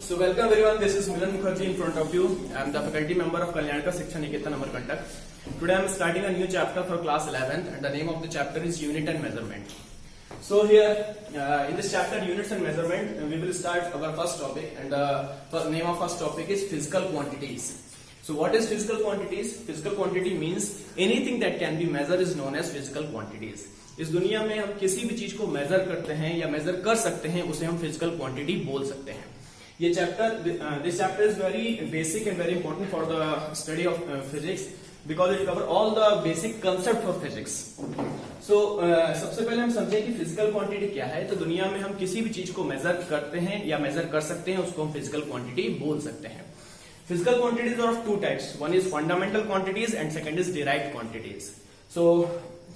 So welcome everyone. This is Milan Mukherjee in front of you. I am the faculty member of Kalyanika Shiksha Niketan Amarkantak. Today I am starting a new chapter for class 11th, and the name of the chapter is Unit and Measurement. So here in this chapter Units and Measurement, we will start our first topic, and the name of first topic is physical quantities. So what is physical quantities? Physical quantity means anything that can be measured is known as physical quantities. इस दुनिया में हम किसी भी चीज को major करते हैं या मेजर कर सकते हैं उसे हम फिजिकल क्वांटिटी बोल सकते हैं. ये chapter this chapter is very basic and very important for the study of physics because it cover all the basic concept for physics. So सबसे पहले हम समझें कि फिजिकल क्वांटिटी क्या है. तो दुनिया में हम किसी भी चीज को मेजर करते हैं या मेजर कर सकते हैं उसको हम फिजिकल क्वांटिटी बोल सकते हैं. Physical quantities are of two types. One is fundamental quantities and second is derived quantities. So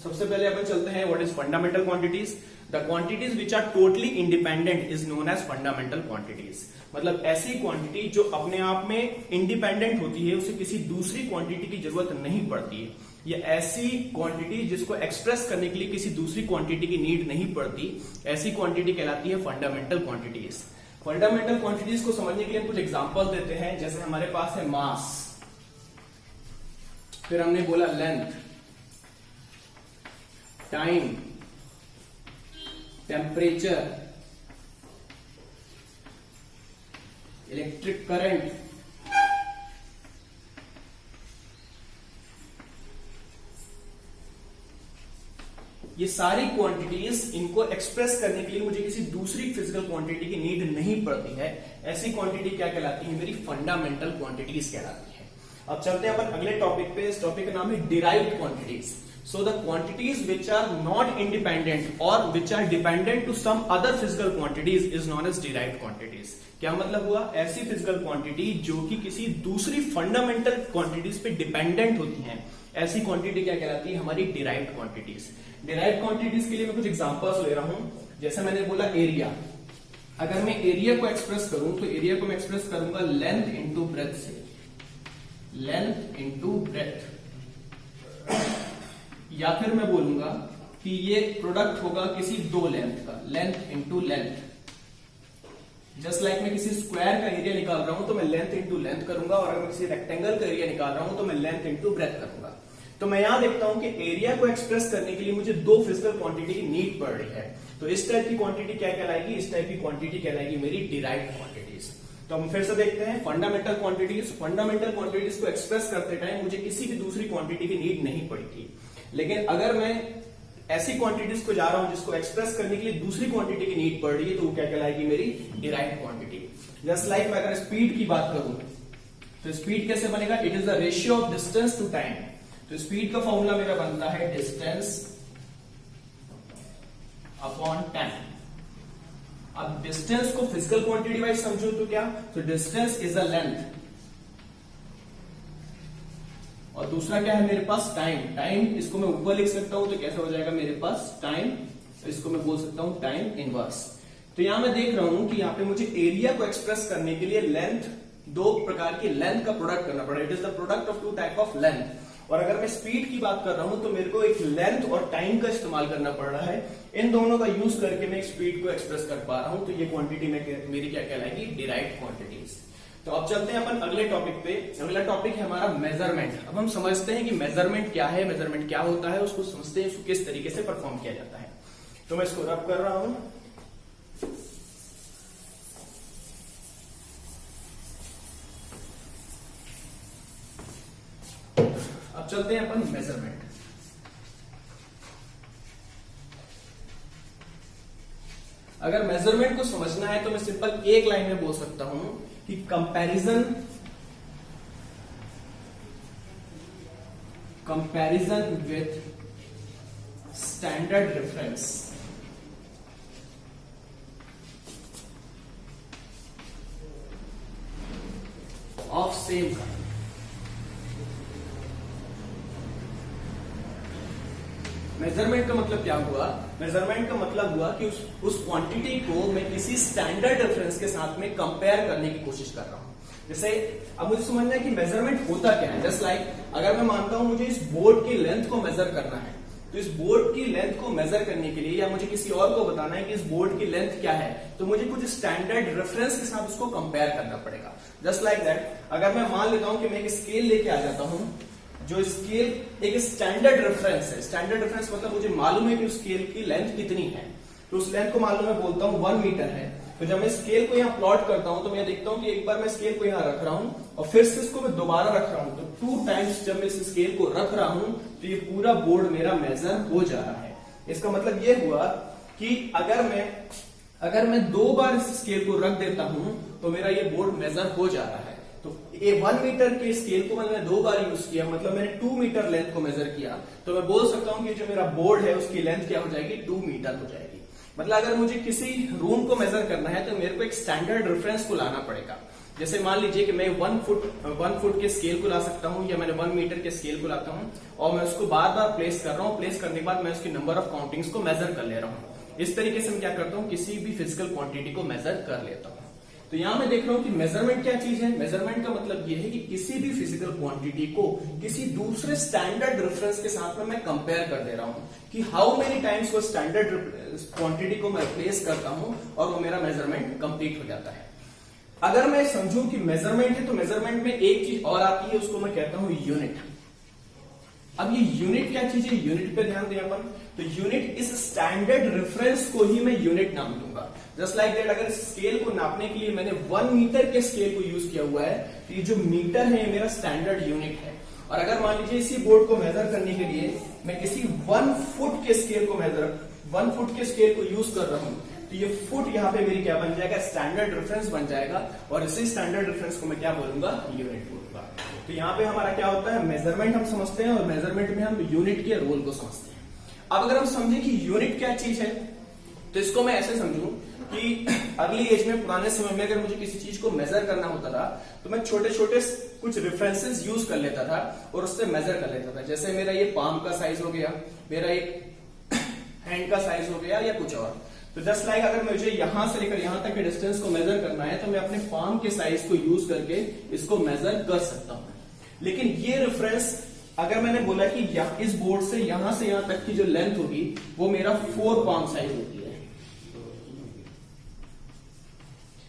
सबसे पहले अपन चलते हैं what is fundamental quantities. The quantities which are totally independent is known as fundamental quantities. मतलब ऐसी quantity जो अपने आप में इंडिपेंडेंट होती है, उसे किसी दूसरी क्वांटिटी की जरूरत नहीं पड़ती है. ये ऐसी क्वांटिटी जिसको एक्सप्रेस करने के लिए किसी दूसरी क्वांटिटी की नीड नहीं पड़ती, ऐसी क्वांटिटी कहलाती है फंडामेंटल क्वांटिटीज. फंडामेंटल क्वांटिटीज को समझने के लिए कुछ एग्जांपल देते हैं. जैसे हमारे पास है मास, फिर हमने बोला length, time, temperature, electric current, ये सारी क्वांटिटीज, इनको एक्सप्रेस करने के लिए मुझे किसी दूसरी फिजिकल क्वांटिटी की नीड नहीं पड़ती है. ऐसी क्वांटिटी क्या कहलाती है? मेरी फंडामेंटल क्वांटिटीज कहलाती है. अब चलते हैं अपन अगले टॉपिक पे. इस टॉपिक का नाम है derived quantities. So the quantities which are not independent और which are dependent to some other physical quantities is known as derived quantities. क्या मतलब हुआ? ऐसी फिजिकल क्वांटिटी जो कि किसी दूसरी फंडामेंटल क्वांटिटीज पे डिपेंडेंट होती हैं, ऐसी क्वांटिटी क्या कहलाती है? हमारी डिराइव्ड क्वांटिटीज. डिराइव्ड क्वांटिटीज के लिए मैं कुछ एग्जांपल्स ले रहा हूं. जैसे मैंने बोला एरिया. अगर मैं एरिया को एक्सप्रेस करूं तो एरिया को मैं एक्सप्रेस करूंगा लेंथ इंटू ब्रेथ से. Length into breadth. या फिर मैं बोलूंगा कि ये प्रोडक्ट होगा किसी दो लेंथ का, length into length. Just like मैं किसी स्क्वायर का एरिया निकाल रहा हूं तो मैं लेंथ इंटू लेंथ करूंगा, और अगर मैं किसी रेक्टेंगल का एरिया निकाल रहा हूं तो मैं लेंथ इंटू ब्रेथ करूंगा. तो मैं यहां देखता हूं कि एरिया को एक्सप्रेस करने के लिए मुझे दो फिजिकल क्वांटिटी की नीड पड़ रही है. तो इस टाइप की क्वांटिटी क्या कहलाएगी? इस टाइप की क्वांटिटी कहलाएगी मेरी डिराइव्ड क्वांटिटीज. तो हम फिर से देखते हैं फंडामेंटल क्वांटिटीज. फंडामेंटल क्वांटिटीज को एक्सप्रेस करते टाइम मुझे किसी भी दूसरी क्वांटिटी की नीड नहीं पड़ी थी. लेकिन अगर मैं ऐसी क्वांटिटीज को जा रहा हूं जिसको एक्सप्रेस करने के लिए दूसरी क्वांटिटी की नीड पड़ रही है, तो वो क्या कहलाएगी? मेरी डिराइव्ड क्वांटिटी. जस्ट लाइक मैं अगर स्पीड की बात करूं तो स्पीड कैसे बनेगा? It is the ratio of distance to time. तो स्पीड का फॉर्मूला मेरा बनता है डिस्टेंस अपॉन टाइम. अब डिस्टेंस को फिजिकल क्वांटिटी वाइज समझो तो क्या? तो डिस्टेंस इज अ लेंथ, और दूसरा क्या है मेरे पास? टाइम. टाइम इसको मैं ऊपर लिख सकता हूं तो कैसे हो जाएगा मेरे पास? टाइम. इसको मैं बोल सकता हूं टाइम इनवर्स. तो यहां मैं देख रहा हूं कि यहां पे मुझे एरिया को एक्सप्रेस करने के लिए लेंथ, दो प्रकार की लेंथ का प्रोडक्ट करना पड़ा. It is the product of two type of length. और अगर मैं स्पीड की बात कर रहा हूं तो मेरे को एक लेंथ और टाइम का इस्तेमाल करना पड़ रहा है. इन दोनों का यूज करके मैं स्पीड को एक्सप्रेस कर पा रहा हूं. तो ये क्वांटिटी मेरी क्या कहलाएगी? Derived quantities. तो अब चलते हैं अपन अगले टॉपिक पे. अगला टॉपिक है हमारा मेजरमेंट. अब हम समझते हैं कि मेजरमेंट क्या है, मेजरमेंट क्या होता है, उसको समझते हैं, उसको किस तरीके से परफॉर्म किया जाता है. तो मैं इसको रब कर रहा हूं. अब चलते हैं अपन मेजरमेंट. अगर मेजरमेंट को समझना है तो मैं सिंपल एक लाइन में बोल सकता हूं कि comparison with standard reference of same kind. Measurement का मतलब क्या हुआ? मेजरमेंट का मतलब हुआ कि उस क्वांटिटी को मैं किसी स्टैंडर्ड रेफरेंस के साथ में कंपेयर करने की कोशिश कर रहा हूं. जैसे अब मुझे समझना है कि मेजरमेंट होता क्या है. जस्ट लाइक अगर मैं मानता हूं मुझे इस बोर्ड की लेंथ को मेजर करना है, तो इस बोर्ड की लेंथ को मेजर करने के लिए या मुझे किसी और को बताना है कि इस बोर्ड की लेंथ क्या है, तो मुझे कुछ स्टैंडर्ड रेफरेंस के साथ उसको कंपेयर करना पड़ेगा। जस्ट लाइक दैट, अगर मैं मान लेता हूं कि मैं एक स्केल लेके आ जाता हूं, जो स्केल एक स्टैंडर्ड रेफरेंस है। स्टैंडर्ड रेफरेंस मतलब मुझे मालूम है कि उस स्केल की लेंथ कितनी है, तो उस लेंथ को मालूम मैं बोलता हूं 1 मीटर है। तो जब मैं स्केल को यहाँ प्लॉट करता हूं तो मैं देखता हूं कि एक बार मैं स्केल को यहाँ रख रहा हूं और फिर से इसको मैं दोबारा रख रहा हूं, तो 2 टाइम्स जब मैं इस स्केल को रख रहा हूं तो ये पूरा बोर्ड मेरा मेजर हो जा रहा है। इसका मतलब ये हुआ कि अगर मैं 2 बार इस स्केल को रख देता हूं तो मेरा ये बोर्ड मेजर हो जा रहा है। तो ये 1 मीटर के स्केल को मैंने 2 बार यूज किया, मतलब मैंने 2 मीटर लेंथ को मेजर किया, तो मैं बोल सकता हूं कि जो मेरा बोर्ड है उसकी लेंथ क्या हो जाएगी, 2 मीटर हो जाएगी। मतलब अगर मुझे किसी रूम को मेजर करना है तो मेरे को एक स्टैंडर्ड रेफरेंस को लाना पड़ेगा। जैसे मान लीजिए कि मैं 1 फुट के स्केल को ला सकता हूं या मैंने 1 मीटर के स्केल को लाता हूं और मैं उसको बार बार प्लेस कर रहा हूं। प्लेस करने के बाद मैं उसकी नंबर ऑफ काउंटिंग्स को मेजर कर ले रहा हूं। इस तरीके से मैं क्या करता हूं, किसी भी फिजिकल क्वांटिटी को मेजर कर लेता हूं। तो यहां मैं देख रहा हूं कि मेजरमेंट क्या चीज है। मेजरमेंट का मतलब यह है कि किसी भी फिजिकल क्वांटिटी को किसी दूसरे स्टैंडर्ड रेफरेंस के साथ में मैं कंपेयर कर दे रहा हूं कि हाउ मेनी टाइम्स वो स्टैंडर्ड क्वांटिटी को मैं रिप्लेस करता हूं और वो मेरा मेजरमेंट कंप्लीट हो जाता है। अगर मैं समझूं कि मेजरमेंट है तो मेजरमेंट में एक चीज और आती है, उसको मैं कहता हूं यूनिट। अब ये यूनिट क्या चीज है, यूनिट पे ध्यान दें अपन। तो यूनिट, इस स्टैंडर्ड रेफरेंस को ही मैं यूनिट नाम दूंगा। जस्ट लाइक दैट, अगर स्केल को नापने के लिए मैंने 1 मीटर के स्केल को यूज किया हुआ है तो ये जो मीटर है मेरा स्टैंडर्ड यूनिट है। और अगर मान लीजिए इसी बोर्ड को मेजर करने के लिए मैं किसी 1 फुट के स्केल को यूज कर रहा हूं तो ये फुट यहाँ पे मेरी क्या बन जाएगा, स्टैंडर्ड रेफरेंस बन जाएगा। और इसी स्टैंडर्ड रेफरेंस को मैं क्या बोलूंगा, यूनिट बोलूंगा। तो यहाँ पे हमारा क्या होता है, मेजरमेंट हम समझते हैं और मेजरमेंट में हम यूनिट के रोल को समझते हैं। अब अगर हम समझे कि यूनिट क्या चीज है तो इसको मैं ऐसे समझूं कि अगली एज में, पुराने समय में अगर मुझे किसी चीज को मेजर करना होता था तो मैं छोटे छोटे कुछ रेफरेंसेस यूज कर लेता था और उससे मेजर कर लेता था। जैसे मेरा ये पाम का साइज हो गया, मेरा एक हैंड का साइज हो गया या कुछ और। तो जस्ट लाइक अगर मुझे यहां से लेकर यहां तक के डिस्टेंस को मेजर करना है तो मैं अपने पाम के साइज को यूज करके इसको मेजर कर सकता हूं। लेकिन ये रेफरेंस, अगर मैंने बोला कि इस बोर्ड से यहां तक की जो लेंथ होगी वो मेरा 4 पाम साइज होती है।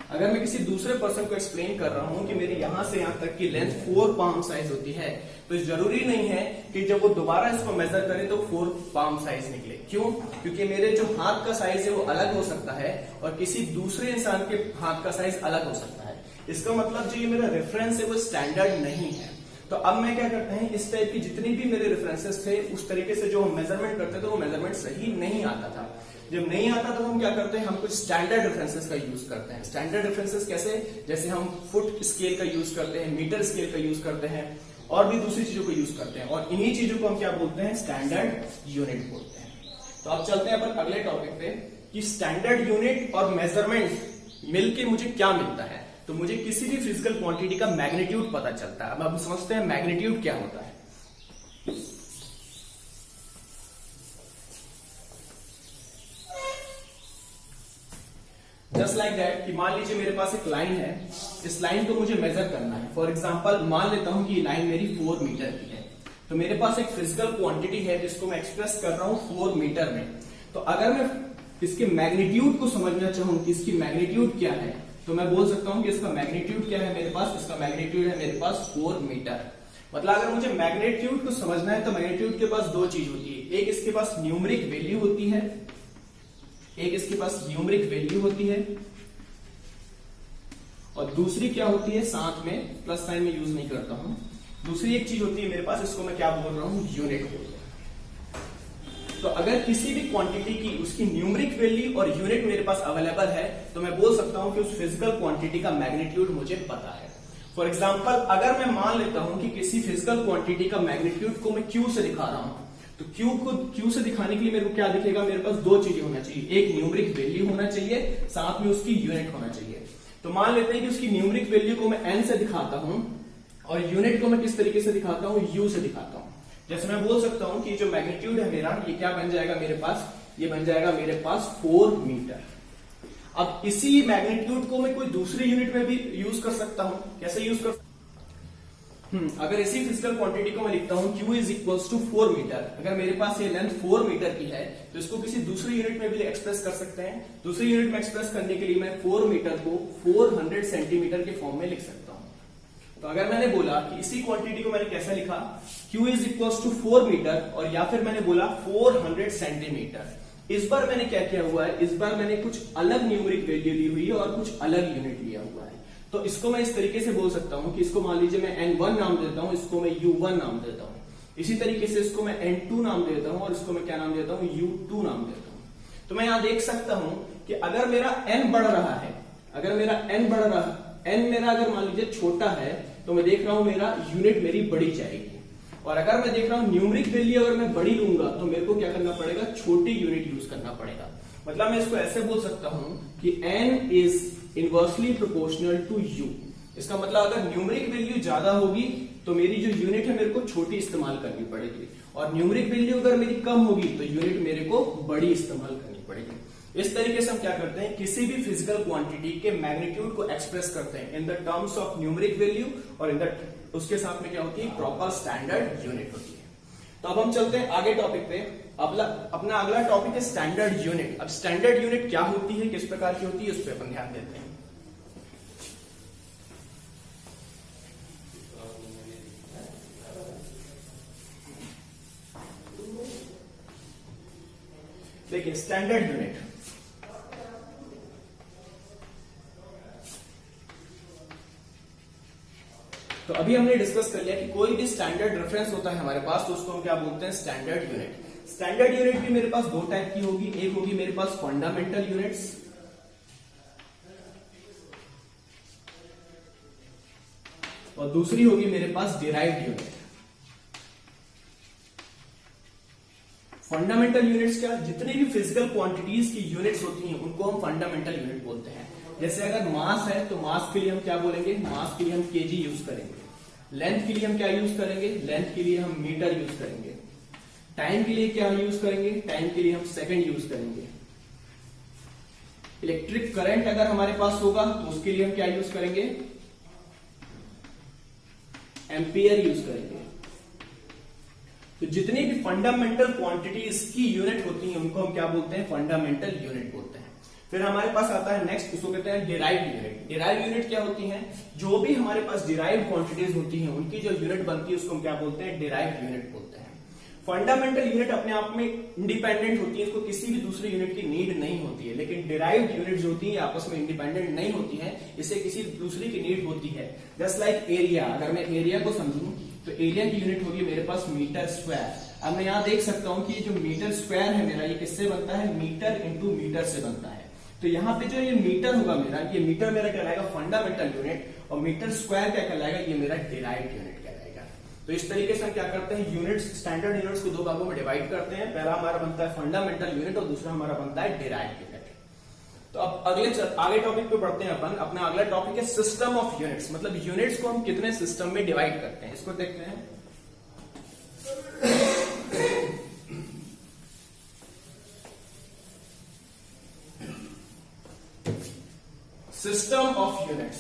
अगर मैं किसी दूसरे पर्सन को एक्सप्लेन कर रहा हूं कि मेरी यहां से यहां तक की लेंथ 4 पाम साइज होती है, तो जरूरी नहीं है कि जब वो दोबारा इसको मेजर करे तो 4 पाम साइज निकले। क्यों? क्योंकि मेरे जो हाथ का साइज है वो अलग हो सकता है और किसी दूसरे इंसान के हाथ का साइज अलग हो सकता है। इसका मतलब जो ये मेरा रेफरेंस है वो स्टैंडर्ड नहीं है। तो अब मैं क्या करते हैं, इस टाइप की जितनी भी मेरे रेफरेंसेस थे उस तरीके से जो हम मेजरमेंट करते थे वो मेजरमेंट सही नहीं आता था। जब नहीं आता तो हम क्या करते हैं, हम कुछ स्टैंडर्ड रेफरेंसेस का यूज करते हैं। स्टैंडर्ड रेफरेंसेस कैसे, जैसे हम फुट स्केल का यूज करते हैं, मीटर स्केल का यूज करते हैं और भी दूसरी चीजों को यूज करते हैं। और इन्हीं चीजों को हम क्या बोलते हैं, स्टैंडर्ड यूनिट बोलते हैं। तो अब चलते हैं अपन अगले टॉपिक पे कि स्टैंडर्ड यूनिट और मेजरमेंट मिलके मुझे क्या मिलता है। तो मुझे किसी भी फिजिकल क्वांटिटी का मैग्नीट्यूड पता चलता है। अब हम समझते हैं मैग्नीट्यूड क्या होता है। जस्ट लाइक दैट, कि मान लीजिए मेरे पास एक लाइन है, इस लाइन को मुझे मेजर करना है। फॉर एग्जांपल मान लेता हूं कि ये लाइन मेरी 4 मीटर की है। तो मेरे पास एक फिजिकल क्वांटिटी है जिसको मैं एक्सप्रेस कर रहा हूं 4 मीटर में। तो अगर मैं इसके मैग्नीट्यूड को समझना चाहूं कि इसकी मैग्नीट्यूड क्या है तो मैं बोल सकता हूं कि इसका मैग्नीट्यूड क्या है मेरे पास, इसका मैग्नीट्यूड है मेरे पास 4 मीटर। मतलब अगर मुझे मैग्नीट्यूड को समझना है तो मैग्नीट्यूड के पास 2 चीज होती है। एक इसके पास न्यूमेरिक वैल्यू होती है, और दूसरी क्या होती है, साथ में प्लस साइन में यूज नहीं करता हूं, दूसरी एक चीज होती है मेरे पास, इसको मैं क्या बोल रहा हूं, यूनिट बोल रहा हूं। तो अगर किसी भी क्वांटिटी की उसकी न्यूमेरिक वैल्यू और यूनिट मेरे पास अवेलेबल है तो मैं बोल सकता हूं कि उस फिजिकल क्वांटिटी का मैग्नीट्यूड मुझे पता है। फॉर एग्जाम्पल, अगर मैं मान लेता हूं कि किसी फिजिकल क्वांटिटी का मैग्नीट्यूड को मैं क्यू से दिखा रहा हूं, तो क्यू से दिखाने के लिए मेरे को क्या दिखेगा, मेरे पास 2 चीजें होना चाहिए। एक न्यूमेरिक वैल्यू होना चाहिए, साथ में उसकी यूनिट होना चाहिए। तो मान लेते हैं कि उसकी न्यूमेरिक वैल्यू को मैं एन से दिखाता हूं और यूनिट को मैं किस तरीके से दिखाता हूं, यू से दिखाता हूं। जैसे मैं बोल सकता हूं कि जो मैग्नीट्यूड है मेरा, ये क्या बन जाएगा मेरे पास, ये बन जाएगा मेरे पास 4 मीटर। अब इसी मैग्नीट्यूड को मैं कोई दूसरी यूनिट में भी यूज कर सकता हूं। कैसे यूज कर, अगर इसी फिजिकल क्वांटिटी को मैं लिखता हूं Q is equals to 4 metre, अगर मेरे पास ये लेंथ 4 मीटर की है तो इसको किसी दूसरी यूनिट में भी एक्सप्रेस कर सकते हैं। दूसरी यूनिट में एक्सप्रेस करने के लिए मैं 4 मीटर को 400 सेंटीमीटर के फॉर्म में लिख सकता हूं। तो अगर मैंने बोला कि इसी क्वांटिटी को मैंने कैसे लिखा, Q is equals to 4 metre और या फिर मैंने बोला 400 सेंटीमीटर, इस बार मैंने क्या किया हुआ है, इस बार मैंने कुछ अलग न्यूमेरिक वैल्यू ली हुई है और कुछ अलग यूनिट लिया हुआ है। तो इसको मैं इस तरीके से बोल सकता हूं कि इसको मान लीजिए मैं N1 नाम देता हूं, इसको मैं U1 नाम देता हूं। इसी तरीके से इसको मैं N2 नाम देता हूं और इसको मैं क्या नाम देता हूं, U2 नाम देता हूं। तो मैं यहां देख सकता हूं कि अगर मेरा N बढ़ रहा है, अगर मेरा N बढ़ रहा है, N मेरा अगर मान लीजिए छोटा है तो मैं देख रहा हूं मेरा यूनिट मेरी बड़ी जाएगी, और अगर मैं देख रहा हूं न्यूमेरिक वैल्यू अगर मैं बड़ी लूंगा तो मेरे को क्या करना पड़ेगा, छोटी यूनिट यूज करना पड़ेगा। मतलब मैं इसको ऐसे बोल सकता हूं कि N is inversely proportional to U। इसका मतलब अगर न्यूमेरिक वैल्यू ज्यादा होगी तो मेरी जो यूनिट है मेरे को छोटी इस्तेमाल करनी पड़ेगी, और न्यूमेरिक वैल्यू अगर मेरी कम होगी तो यूनिट मेरे को बड़ी इस्तेमाल करनी पड़ेगी। इस तरीके से हम क्या करते हैं, किसी भी फिजिकल क्वांटिटी के मैग्नीट्यूड को एक्सप्रेस करते हैं in the terms of numeric value, और इन द उसके साथ में क्या होती है, प्रॉपर स्टैंडर्ड यूनिट होती है। तो अब हम चलते हैं आगे टॉपिक पे। अपना अगला टॉपिक है स्टैंडर्ड यूनिट। अब स्टैंडर्ड यूनिट क्या होती है, किस प्रकार की होती है, उस पर अपन ध्यान देते हैं। देखिए स्टैंडर्ड यूनिट, तो अभी हमने डिस्कस कर लिया कि कोई भी स्टैंडर्ड रेफरेंस होता है हमारे पास तो उसको हम क्या बोलते हैं, स्टैंडर्ड यूनिट। स्टैंडर्ड यूनिट भी मेरे पास दो टाइप की होगी, एक होगी मेरे पास फंडामेंटल यूनिट्स और दूसरी होगी मेरे पास डिराइव्ड यूनिट। फंडामेंटल यूनिट्स क्या, जितनी भी फिजिकल क्वांटिटीज की यूनिट्स होती हैं उनको हम फंडामेंटल यूनिट बोलते हैं। जैसे अगर मास है तो मास के लिए हम क्या बोलेंगे, मास के लिए हम केजी यूज करेंगे। लेंथ के लिए हम क्या यूज करेंगे, लेंथ के लिए हम मीटर यूज करेंगे। टाइम के लिए क्या यूज करेंगे, टाइम के लिए हम सेकंड यूज करेंगे। इलेक्ट्रिक करंट अगर हमारे पास होगा तो उसके लिए हम क्या यूज करेंगे, एम्पियर यूज करेंगे। तो जितनी भी फंडामेंटल क्वांटिटीज की यूनिट होती हैं उनको हम क्या बोलते हैं, फंडामेंटल यूनिट बोलते हैं। फिर हमारे पास आता है नेक्स्ट, उसको कहते हैं डिराइव्ड यूनिट। डिराइव्ड यूनिट क्या होती है, जो भी हमारे पास डिराइव्ड क्वांटिटीज होती हैं उनकी जो यूनिट बनती है उसको हम क्या बोलते हैं, डिराइव्ड यूनिट बोलते हैं। फंडामेंटल यूनिट अपने आप में इंडिपेंडेंट होती है, इसको किसी भी दूसरी यूनिट की नीड नहीं होती है, लेकिन डिराइव्ड यूनिट जो होती है आपस में इंडिपेंडेंट नहीं होती है, इससे किसी दूसरी की नीड होती है। जस्ट लाइक एरिया, अगर मैं एरिया को समझूं तो एरिया की यूनिट होगी मेरे पास मीटर स्क्वायर। अब मैं यहाँ देख सकता हूँ कि जो मीटर स्क्वायर है मेरा, ये किससे बनता है, मीटर इंटू मीटर से बनता है। तो यहाँ पे जो ये मीटर होगा मेरा, ये मीटर मेरा कहलाएगा फंडामेंटल यूनिट, और मीटर स्क्वायर क्या कहलाएगा, ये मेरा डिराइव्ड यूनिट कहलाएगा। तो इस तरीके से हम क्या करते हैं, यूनिट्स, स्टैंडर्ड यूनिट्स को दो भागों में डिवाइड करते हैं। पहला हमारा बनता है फंडामेंटल यूनिट और दूसरा हमारा बनता है डिराइव्ड यूनिट। तो अब आगे टॉपिक पे बढ़ते हैं अपन। अपना अगला टॉपिक है सिस्टम ऑफ यूनिट्स, मतलब यूनिट्स को हम कितने सिस्टम में डिवाइड करते हैं, इसको देखते हैं। सिस्टम ऑफ यूनिट्स,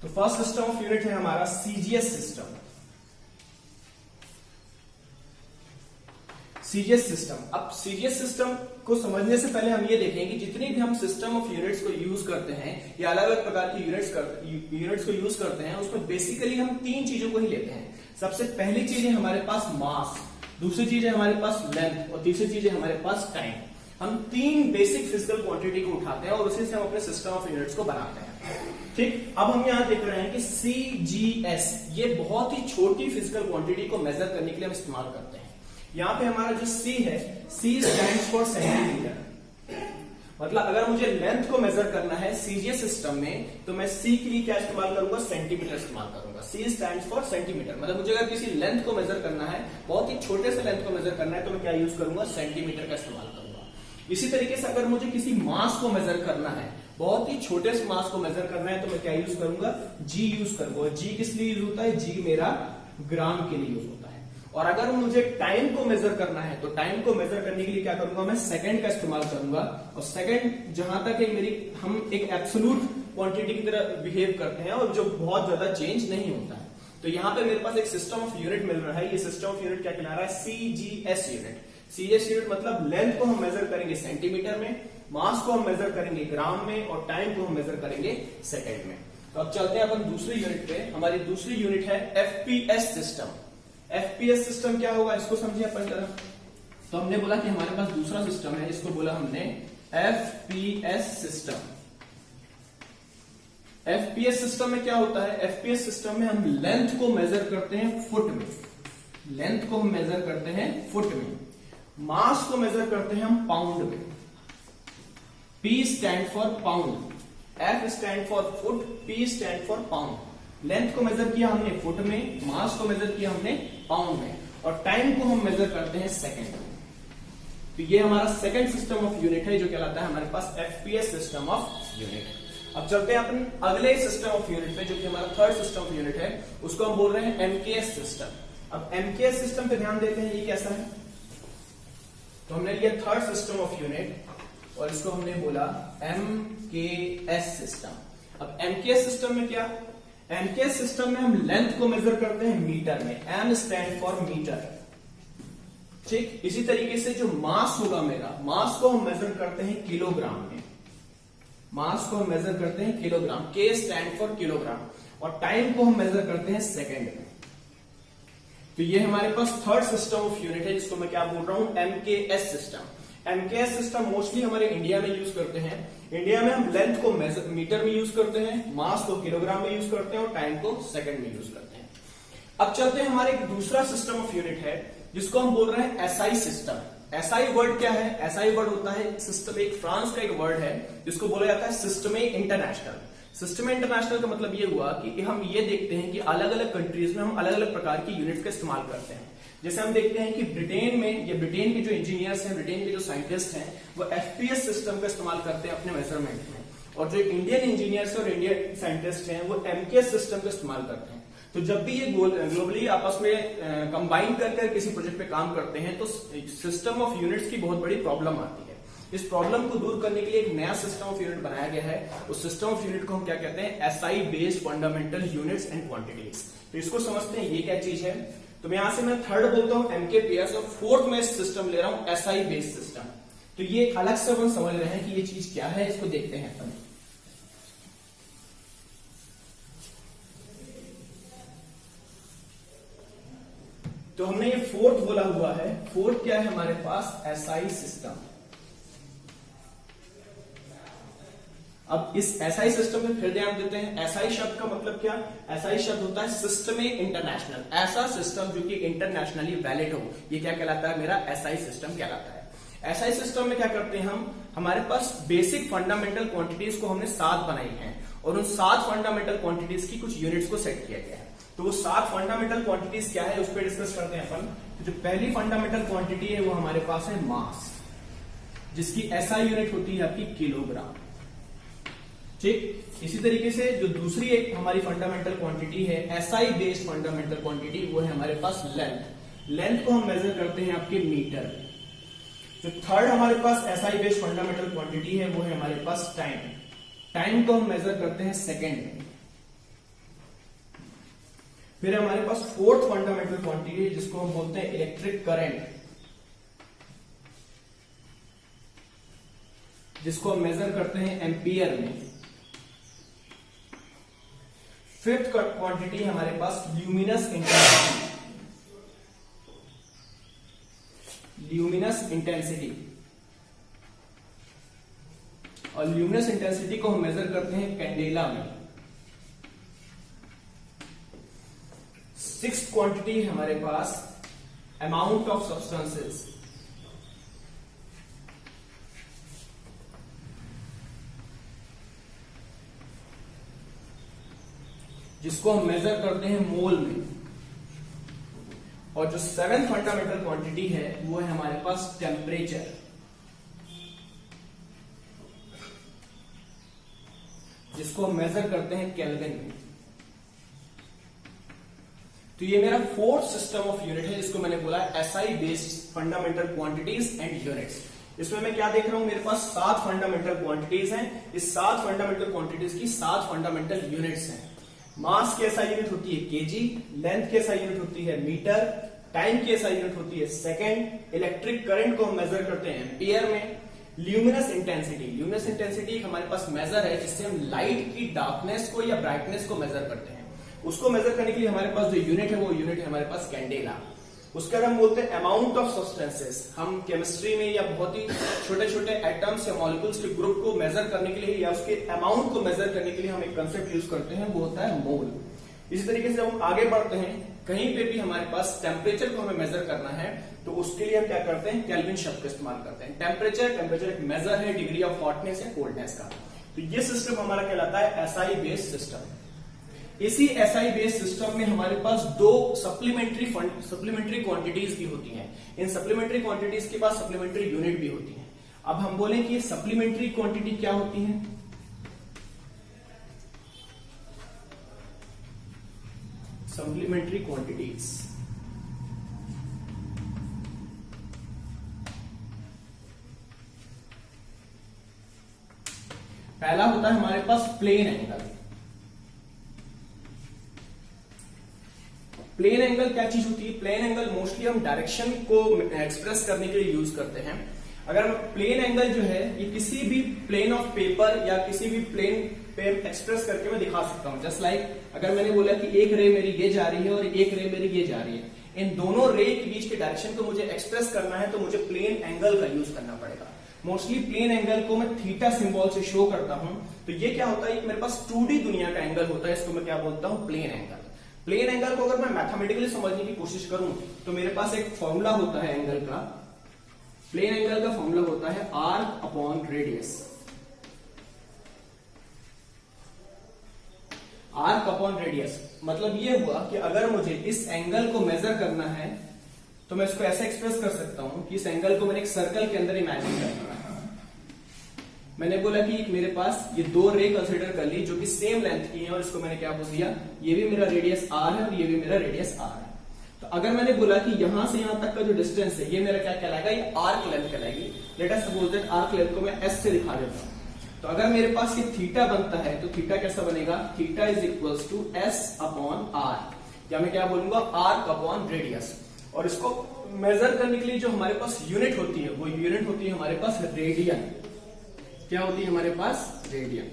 तो फर्स्ट सिस्टम ऑफ यूनिट है हमारा सीजीएस सिस्टम। सीजीएस सिस्टम, अब सीजीएस सिस्टम को समझने से पहले हम ये देखेंगे कि जितनी भी हम सिस्टम ऑफ यूनिट्स को यूज करते हैं या अलग अलग प्रकार की यूनिट्स को यूज करते हैं, उसमें बेसिकली हम तीन चीजों को ही लेते हैं। सबसे पहली चीज है हमारे पास मास, दूसरी चीज है हमारे पास लेंथ और तीसरी चीज है हमारे पास टाइम। हम तीन बेसिक फिजिकल क्वांटिटी को उठाते हैं और उसी से हम अपने सिस्टम ऑफ यूनिट्स को बनाते हैं। ठीक, अब हम यहां देख रहे हैं कि सीजीएस, ये बहुत ही छोटी फिजिकल क्वांटिटी को मेजर करने के लिए हम इस्तेमाल करते हैं। यहां पे हमारा जो C है, C स्टैंड्स फॉर सेंटीमीटर। मतलब अगर मुझे लेंथ को मेजर करना है सीजीएस सिस्टम में तो मैं C के लिए क्या इस्तेमाल करूंगा, सेंटीमीटर इस्तेमाल करूंगा। C stands for centimetre. मतलब मुझे अगर किसी लेंथ को मेजर करना है, बहुत ही छोटे से लेंथ को मेजर करना है, तो मैं क्या यूज करूंगा, सेंटीमीटर का इस्तेमाल करूंगा। इसी तरीके से अगर मुझे किसी मास को मेजर करना है, बहुत ही छोटे से मास को मेजर करना है, तो मैं क्या यूज करूंगा, G यूज करूंगा। G किस लिए यूज होता है, G मेरा ग्राम के लिए यूज होता है। और अगर मुझे टाइम को मेजर करना है तो टाइम को मेजर करने के लिए क्या करूंगा, मैं सेकंड का इस्तेमाल करूंगा। और सेकंड जहां तक है मेरी, हम एक एब्सोल्यूट क्वांटिटी की तरह बिहेव करते हैं और जो बहुत ज्यादा चेंज नहीं होता है। तो यहाँ पे मेरे पास एक सिस्टम ऑफ यूनिट मिल रहा है। ये सिस्टम ऑफ यूनिट क्या कहला रहा है, CGS यूनिट। CGS यूनिट मतलब लेंथ को हम मेजर करेंगे सेंटीमीटर में, मास को हम मेजर करेंगे ग्राम में, और टाइम को हम मेजर करेंगे सेकंड में। तो अब चलते हैं अपन दूसरी यूनिट पे। हमारी दूसरी यूनिट है FPS सिस्टम। FPS सिस्टम क्या होगा, इसको समझिए अपन जरा। तो हमने बोला कि हमारे पास दूसरा सिस्टम है, इसको बोला हमने FPS सिस्टम। FPS सिस्टम में क्या होता है, FPS सिस्टम में हम लेंथ को मेजर करते हैं फुट में, लेंथ को हम मेजर करते हैं फुट में, मास को मेजर करते हैं हम पाउंड में। P stand for pound, F stand for foot, P stand for pound. Length को मेजर किया हमने फुट में, मास को मेजर किया हमने पाउंड में, और टाइम को हम मेजर करते हैं सेकंड में। तो ये हमारा सेकंड सिस्टम ऑफ यूनिट है जो कहलाता है हमारे पास FPS सिस्टम ऑफ यूनिट। अब चलते हैं अपन अगले सिस्टम ऑफ यूनिट पे, जो कि हमारा थर्ड सिस्टम ऑफ यूनिट है, उसको हम बोल रहे हैं MKS सिस्टम। अब MKS सिस्टम पे ध्यान देते हैं, ये कैसा है। तो हमने लिया थर्ड सिस्टम ऑफ यूनिट और इसको हमने बोला MKS सिस्टम। अब MKS सिस्टम में क्या, MKS सिस्टम में हम लेंथ को मेजर करते हैं मीटर में, M स्टैंड फॉर मीटर। ठीक, इसी तरीके से जो मास होगा मेरा, मास को हम मेजर करते हैं किलोग्राम में, मास को हम मेजर करते हैं kilogram, K stand for kilogram, और टाइम को हम मेजर करते हैं सेकंड में। तो ये हमारे पास थर्ड सिस्टम ऑफ यूनिट है जिसको मैं क्या बोल रहा हूं, MKS system. MKS system mostly हमारे इंडिया में यूज करते हैं। इंडिया में हम लेंथ को मीटर में यूज करते हैं, मास को किलोग्राम में यूज करते हैं, और टाइम को सेकंड में यूज करते हैं। अब चलते हैं हमारे एक दूसरा सिस्टम ऑफ यूनिट है जिसको हम बोल रहे हैं SI सिस्टम। SI वर्ड क्या है, SI वर्ड होता है सिस्टम, एक फ्रांस का एक वर्ड है जिसको बोला जाता है सिस्टम इंटरनेशनल। सिस्टम इंटरनेशनल का मतलब ये हुआ कि हम ये देखते हैं कि अलग अलग कंट्रीज में हम अलग अलग प्रकार की यूनिट का इस्तेमाल करते हैं। जैसे हम देखते हैं कि ब्रिटेन में, या ब्रिटेन के जो इंजीनियर्स हैं, ब्रिटेन के जो साइंटिस्ट हैं, वो FPS सिस्टम का इस्तेमाल करते हैं अपने मेजरमेंट में, और जो इंडियन इंजीनियर्स और इंडियन साइंटिस्ट हैं वो MKS सिस्टम का इस्तेमाल करते हैं। तो जब भी ये ग्लोबली आपस में कंबाइन करके किसी प्रोजेक्ट पे काम करते हैं तो सिस्टम ऑफ यूनिट्स की बहुत बड़ी प्रॉब्लम आती है। इस प्रॉब्लम को दूर करने के लिए एक नया सिस्टम ऑफ यूनिट बनाया गया है। उस सिस्टम ऑफ यूनिट को हम क्या कहते हैं, SI based fundamental units and quantities. तो इसको समझते हैं ये क्या चीज है। तो यहां से मैं थर्ड बोलता हूं MKPS, और फोर्थ में सिस्टम ले रहा हूं SI बेस्ड सिस्टम। तो ये अलग से अपन समझ रहे हैं कि ये चीज क्या है, इसको देखते हैं अपन। तो हमने ये फोर्थ बोला हुआ है। फोर्थ क्या है हमारे पास, SI सिस्टम। अब इस SI सिस्टम में फिर ध्यान देते हैं। SI शब्द का मतलब क्या, SI शब्द होता है सिस्टम इंटरनेशनल, ऐसा सिस्टम जो कि इंटरनेशनली वैलिड हो, ये क्या कहलाता है, मेरा SI सिस्टम कहलाता है। SI सिस्टम में क्या करते हैं हम, हमारे पास बेसिक फंडामेंटल क्वांटिटीज को हमने 7 बनाई हैं, और उन 7 फंडामेंटल क्वांटिटीज की कुछ यूनिट्स को सेट किया गया है। तो वो 7 फंडामेंटल क्वांटिटीज क्या है उस पर डिस्कस करते हैं अपन। तो जो पहली फंडामेंटल क्वांटिटी है वो हमारे पास है मास, जिसकी SI यूनिट होती है आपकी किलोग्राम। ठीक, इसी तरीके से जो दूसरी एक हमारी फंडामेंटल क्वांटिटी है SI बेस्ड फंडामेंटल क्वांटिटी, वो है हमारे पास लेंथ। लेंथ को हम मेजर करते हैं आपके मीटर। जो थर्ड हमारे पास SI बेस्ड फंडामेंटल क्वांटिटी है वो है हमारे पास टाइम। टाइम को हम मेजर करते हैं सेकेंड में। फिर हमारे पास फोर्थ फंडामेंटल क्वांटिटी है जिसको हम बोलते हैं इलेक्ट्रिक करंट, जिसको हम मेजर करते हैं एम्पियर में। फिफ्थ क्वांटिटी हमारे पास ल्यूमिनस इंटेंसिटी, ल्यूमिनस इंटेंसिटी, और ल्यूमिनस इंटेंसिटी को हम मेजर करते हैं कैंडेला में। सिक्स्थ क्वांटिटी हमारे पास अमाउंट ऑफ सब्सटेंसेस, जिसको हम मेजर करते हैं मोल में। और जो सेवेंथ फंडामेंटल क्वांटिटी है वो है हमारे पास टेम्परेचर, जिसको हम मेजर करते हैं केल्विन में। तो ये मेरा फोर्थ सिस्टम ऑफ यूनिट है, इसको मैंने बोला SI based fundamental quantities and units. इसमें मैं क्या देख रहा हूं, मेरे पास 7 फंडामेंटल क्वांटिटीज हैं। इस 7 फंडामेंटल क्वांटिटीज की 7 फंडामेंटल यूनिट्स हैं। मास की एसआई यूनिट होती है केजी, लेंथ की एसआई यूनिट होती है मीटर, टाइम की एसआई यूनिट होती है सेकंड, इलेक्ट्रिक करंट को हम मेजर करते हैं एम्पियर में, ल्यूमिनस इंटेंसिटी एक हमारे पास मेजर है जिससे हम लाइट की डार्कनेस को या ब्राइटनेस को मेजर करते हैं। उसको मेजर करने के लिए हमारे पास जो यूनिट है वो यूनिट है हमारे पास कैंडेला। उसके बाद हम बोलते हैं अमाउंट ऑफ सब्सटेंसेस। हम केमिस्ट्री में या बहुत ही छोटे छोटे एटम्स या मॉलिक्यूल्स के ग्रुप को मेजर करने के लिए या उसके अमाउंट को मेजर करने के लिए हम एक कंसेप्ट यूज करते हैं, वो होता है मोल। इसी तरीके से जब हम आगे बढ़ते हैं, कहीं पे भी हमारे पास टेम्परेचर को हमें मेजर करना है तो उसके लिए हम क्या करते हैं, केल्विन शब्द का इस्तेमाल करते हैं। टेम्परेचर एक मेजर है डिग्री ऑफ हॉटनेस या कोल्डनेस का। तो ये सिस्टम हमारा कहलाता है एसआई बेस्ड सिस्टम। इसी एसआई बेस्ड सिस्टम में हमारे पास 2 सप्लीमेंट्री क्वांटिटीज भी होती हैं। इन सप्लीमेंट्री क्वांटिटीज के पास सप्लीमेंट्री यूनिट भी होती है। अब हम बोलें कि सप्लीमेंट्री क्वांटिटी क्या होती है। सप्लीमेंट्री क्वांटिटीज पहला होता है हमारे पास प्लेन एंगल। प्लेन एंगल क्या चीज होती है, प्लेन एंगल मोस्टली हम डायरेक्शन को एक्सप्रेस करने के लिए यूज करते हैं। अगर प्लेन एंगल जो है ये किसी भी प्लेन ऑफ पेपर या किसी भी प्लेन पे एक्सप्रेस करके मैं दिखा सकता हूं। जस्ट लाइक अगर मैंने बोला कि एक रे मेरी ये जा रही है और एक रे मेरी ये जा रही है, इन दोनों रे के बीच के डायरेक्शन को मुझे एक्सप्रेस करना है तो मुझे प्लेन एंगल का यूज करना पड़ेगा। मोस्टली प्लेन एंगल को मैं थीटा सिंबल से शो करता हूं। तो ये क्या होता है, मेरे पास 2D दुनिया का एंगल होता है, इसको मैं क्या बोलता हूं, प्लेन एंगल। प्लेन एंगल को अगर मैं मैथमेटिकली समझने की कोशिश करूं तो मेरे पास एक फॉर्मूला होता है एंगल का। प्लेन एंगल का फॉर्मूला होता है arc upon radius. Arc upon radius मतलब ये हुआ कि अगर मुझे इस एंगल को मेजर करना है तो मैं इसको ऐसे एक्सप्रेस कर सकता हूं कि इस एंगल को मैंने एक सर्कल के अंदर इमेजिन करना है। मैंने बोला कि मेरे पास ये 2 रे कंसीडर कर ली जो कि सेम लेंथ की है और इसको मैंने क्या बोल दिया, ये भी मेरा रेडियस आर है और ये भी मेरा रेडियस आर है। तो अगर मैंने बोला कि यहां से यहां तक का जो डिस्टेंस है ये मेरा क्या कहलाएगा, ये आर्क लेंथ कहलाएगी। Let us suppose that arc length को मैं एस से दिखा देता हूं। तो अगर मेरे पास ये थीटा बनता है तो थीटा कैसा बनेगा, theta is equals to S upon R, या मैं क्या बोलूंगा आर्क अपॉन रेडियस। और इसको मेजर करने के लिए जो हमारे पास यूनिट होती है वो यूनिट होती है हमारे पास रेडियन। क्या होती है हमारे पास, रेडियन।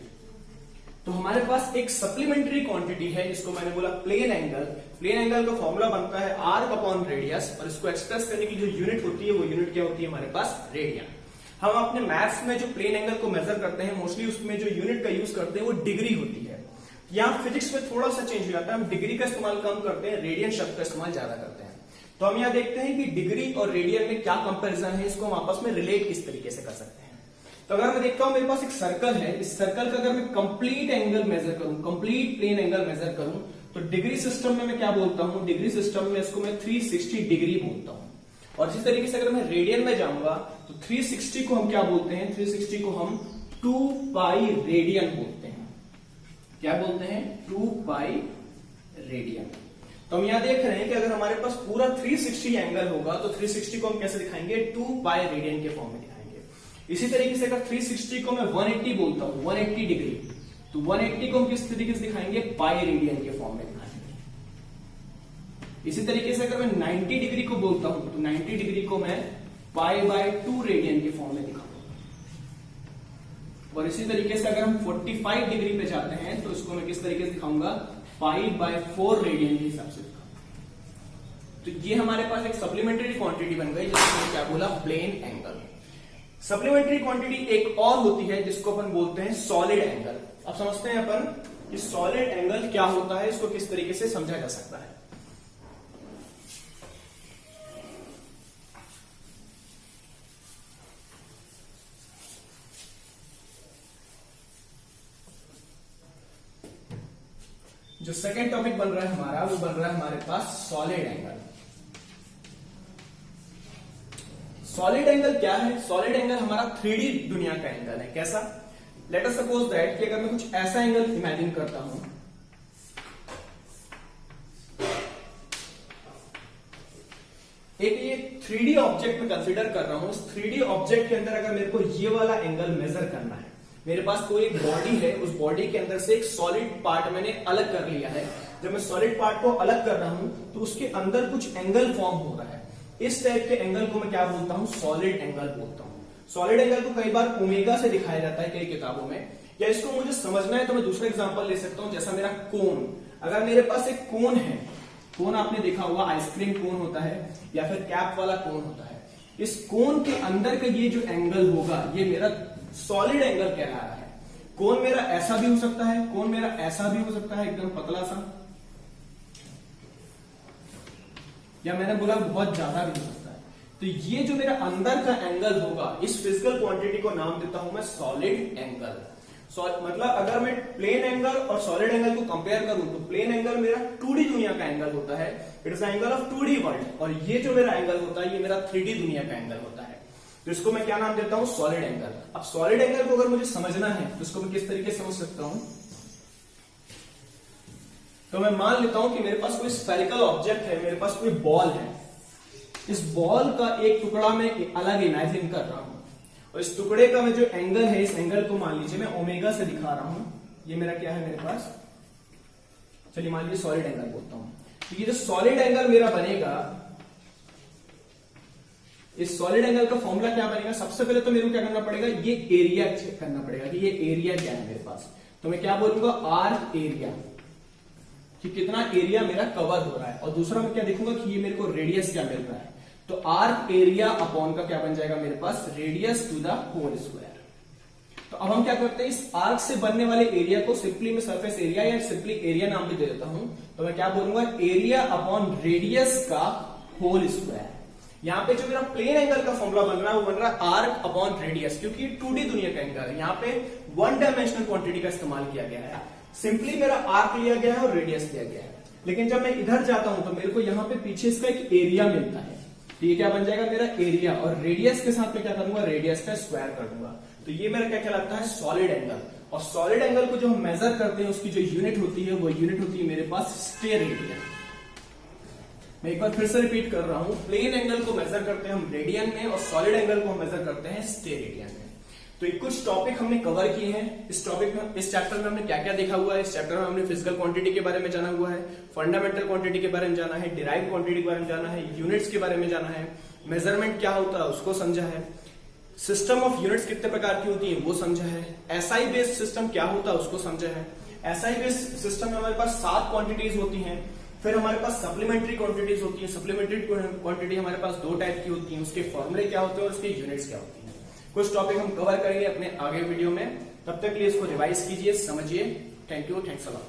तो हमारे पास एक सप्लीमेंट्री क्वांटिटी है जिसको मैंने बोला प्लेन एंगल। प्लेन एंगल का फॉर्मूला बनता है आर्क अपॉन रेडियस और इसको एक्सप्रेस करने की जो यूनिट होती है वो यूनिट क्या होती है हमारे पास, रेडियन। हम अपने मैथ्स में जो प्लेन एंगल को मेजर करते हैं मोस्टली उसमें जो यूनिट का यूज करते हैं वो डिग्री होती है। यहाँ फिजिक्स में थोड़ा सा चेंज हो जाता है, हम डिग्री का इस्तेमाल कम करते हैं, रेडियन शब्द का इस्तेमाल ज्यादा करते हैं। तो हम यहाँ देखते हैं कि डिग्री और रेडियन में क्या कंपेरिजन है, इसको हम आपस में रिलेट किस तरीके से कर सकते हैं। तो अगर मैं देखता हूं मेरे पास एक सर्कल है, इस सर्कल का अगर मैं कंप्लीट एंगल मेजर करूं, कंप्लीट प्लेन एंगल मेजर करूं, तो डिग्री सिस्टम में मैं क्या बोलता हूं, डिग्री सिस्टम में इसको मैं 360 डिग्री बोलता हूं। और इसी तरीके से अगर मैं रेडियन में जाऊंगा तो 360 को हम क्या बोलते हैं, 360 को हम 2 पाई रेडियन बोलते हैं। क्या बोलते हैं, 2 पाई रेडियन। तो हम यहां देख रहे हैं कि अगर हमारे पास पूरा 360 एंगल होगा तो 360 को हम कैसे दिखाएंगे, 2 पाई रेडियन के फॉर्म में दिखाएंगे। इसी तरीके से अगर 360 को मैं 180 बोलता हूं, 180 डिग्री, तो 180 को हम किस तरीके से दिखाएंगे, पाई रेडियन के फॉर्म में दिखाएंगे। इसी तरीके से अगर मैं 90 डिग्री को बोलता हूं तो 90 डिग्री को मैं पाई बाय 2 रेडियन के फॉर्म में दिखाऊंगा। और इसी तरीके से अगर हम 45 डिग्री पे जाते हैं तो इसको मैं किस तरीके से दिखाऊंगा, पाई बाय 4 रेडियन के हिसाब से दिखाऊंगा। तो ये हमारे पास एक सप्लीमेंट्री क्वांटिटी बन गई जिसको मैंने क्या बोला, प्लेन एंगल। सप्लीमेंट्री क्वांटिटी एक और होती है जिसको अपन बोलते हैं सॉलिड एंगल। अब समझते हैं अपन कि सॉलिड एंगल क्या होता है, इसको किस तरीके से समझा जा सकता है। जो सेकेंड टॉपिक बन रहा है हमारा, वो बन रहा है हमारे पास सॉलिड एंगल। सॉलिड एंगल क्या है, सॉलिड एंगल हमारा 3D दुनिया का एंगल है। कैसा, लेट अस सपोज दैट कि अगर मैं कुछ ऐसा एंगल इमेजिन करता हूं, एक ये 3D ऑब्जेक्ट में कंसीडर कर रहा हूं। इस 3D ऑब्जेक्ट के अंदर अगर मेरे को ये वाला एंगल मेजर करना है, मेरे पास कोई एक बॉडी है, उस बॉडी के अंदर से एक सॉलिड पार्ट मैंने अलग कर लिया है। जब मैं सॉलिड पार्ट को अलग कर रहा हूं तो उसके अंदर कुछ एंगल फॉर्म हो रहा है। इस टाइप के एंगल को मैं क्या बोलता हूं? सॉलिड एंगल बोलता हूं। सॉलिड एंगल को कई बार ओमेगा से दिखाया जाता है कई किताबों में, या इसको मुझे समझना है तो मैं दूसरा एग्जांपल ले सकता हूं, जैसा मेरा कोन। अगर मेरे पास एक कोन है, कोन आपने देखा होगा, आइसक्रीम कोन होता है या फिर कैप वाला कोन होता है। इस कोन के अंदर का ये जो एंगल होगा, ये मेरा सॉलिड एंगल कहला रहा है। कोन मेरा ऐसा भी हो सकता है, कोन मेरा ऐसा भी हो सकता है, एकदम पतला सा, या मैंने बोला बहुत ज्यादा भी हो सकता है। तो ये जो मेरा अंदर का एंगल होगा, इस फिजिकल क्वांटिटी को नाम देता हूं मैं सॉलिड एंगल। मतलब अगर मैं प्लेन एंगल और सॉलिड एंगल को कंपेयर करूं तो प्लेन एंगल मेरा 2D दुनिया का एंगल होता है, it is angle of 2D world, और ये जो मेरा एंगल होता है ये मेरा 3D दुनिया का एंगल होता है। तो इसको मैं क्या नाम देता हूं? Solid angle. अब सॉलिड एंगल को अगर मुझे समझना है तो इसको मैं किस तरीके से समझ सकता हूं? तो मैं मान लेता हूं कि मेरे पास कोई स्फेरिकल ऑब्जेक्ट है, मेरे पास कोई बॉल है। इस बॉल का एक टुकड़ा मैं अलग इमेजिन कर रहा हूं, और इस टुकड़े का जो एंगल है, इस एंगल को मान लीजिए मैं ओमेगा से दिखा रहा हूं। ये मेरा क्या है मेरे पास? चलिए मान लीजिए सॉलिड एंगल बोलता हूं। तो ये जो सॉलिड एंगल मेरा बनेगा, इस सॉलिड एंगल का फॉर्मूला क्या बनेगा? सबसे पहले तो मेरे को क्या करना पड़ेगा? ये एरिया चेक करना पड़ेगा कि ये एरिया क्या है मेरे पास। तो मैं क्या बोलूंगा? आर्क एरिया, कि कितना एरिया मेरा कवर हो रहा है। और दूसरा मैं क्या देखूंगा कि ये मेरे को रेडियस क्या मिल रहा है। तो आर्क एरिया अपॉन का क्या बन जाएगा मेरे पास? Radius to the whole square. तो अब हम क्या करते हैं? इस आर्क से बनने वाले एरिया को सिंपली मैं सरफेस एरिया या सिंपली एरिया नाम भी दे देता हूं। तो मैं क्या बोलूंगा? एरिया अपॉन रेडियस का होल स्क्वायर। यहाँ पे जो मेरा प्लेन एंगल का फॉर्मूला बन रहा है वो बन रहा है आर्क अपॉन रेडियस, क्योंकि 2D दुनिया का एंगल है। यहाँ पे 1 डायमेंशनल क्वांटिटी का इस्तेमाल किया गया है। सिंपली मेरा आर्क लिया गया है और रेडियस दिया गया है। लेकिन जब मैं इधर जाता हूं तो मेरे को यहाँ पे पीछे इसका एक एरिया मिलता है। तो ये क्या बन जाएगा मेरा? एरिया, और रेडियस के साथ में क्या करूंगा? रेडियस का स्क्वायर कर दूंगा। तो ये मेरा क्या कहलाता है? Solid angle. और सॉलिड एंगल को जो हम मेजर करते हैं उसकी जो यूनिट होती है वो यूनिट होती है मेरे पास स्टेरेडियन। मैं एक बार फिर से रिपीट कर रहा हूं, प्लेन एंगल को मेजर करते हैं हम रेडियन में और सॉलिड एंगल को हम मेजर करते हैं स्टेरेडियन में। तो कुछ टॉपिक हमने कवर किए हैं। इस टॉपिक में, इस चैप्टर में हमने क्या क्या देखा हुआ है? इस चैप्टर में हमने फिजिकल क्वांटिटी के बारे में जाना हुआ है, फंडामेंटल क्वांटिटी के बारे में जाना है, डिराइव क्वांटिटी के बारे में जाना है, यूनिट्स के बारे में जाना है, मेजरमेंट क्या होता है उसको समझा है, सिस्टम ऑफ यूनिट्स कितने प्रकार की होती है वो समझा है, एसआई बेस्ड सिस्टम क्या होता है उसको समझा है। एसआई बेस्ड सिस्टम में हमारे पास 7 क्वांटिटीज होती हैं। फिर हमारे पास सप्लीमेंट्री क्वांटिटीज होती है। सप्लीमेंट्री क्वांटिटी हमारे पास 2 टाइप की होती है, उसके फॉर्मूले क्या होते हैं और उसके यूनिट्स क्या होती है। कुछ टॉपिक हम कवर करेंगे अपने आगे वीडियो में। तब तक के लिए इसको रिवाइज कीजिए, समझिए। Thank you, thanks a lot.